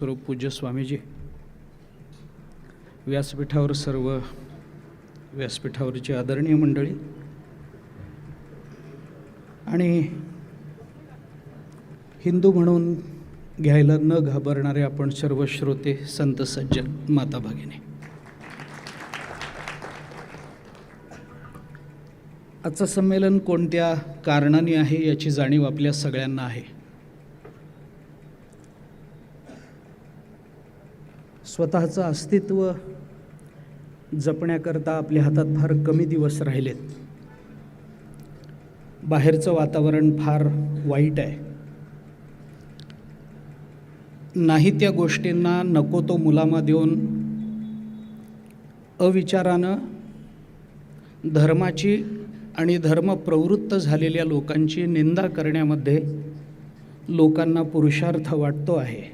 स्वरूप पूज्य स्वामीजी, व्यासपीठावर सर्व व्यासपीठावरची आदरणीय मंडळी आणि हिंदू म्हणून घ्यायला न घाबरणारे आपण सर्व श्रोते, संत सज्जन, माता भगिनी, आजचं संमेलन कोणत्या कारणाने आहे याची जाणीव आपल्या सगळ्यांना आहे. स्वतःचं अस्तित्व जपण्याकरता आपल्या हातात फार कमी दिवस राहिलेत. बाहेरचं वातावरण फार वाईट आहे. नाही त्या गोष्टींना नको तो मुलामा देऊन अविचारानं धर्माची आणि धर्मप्रवृत्त झालेल्या लोकांची निंदा करण्यामध्ये लोकांना पुरुषार्थ वाटतो आहे.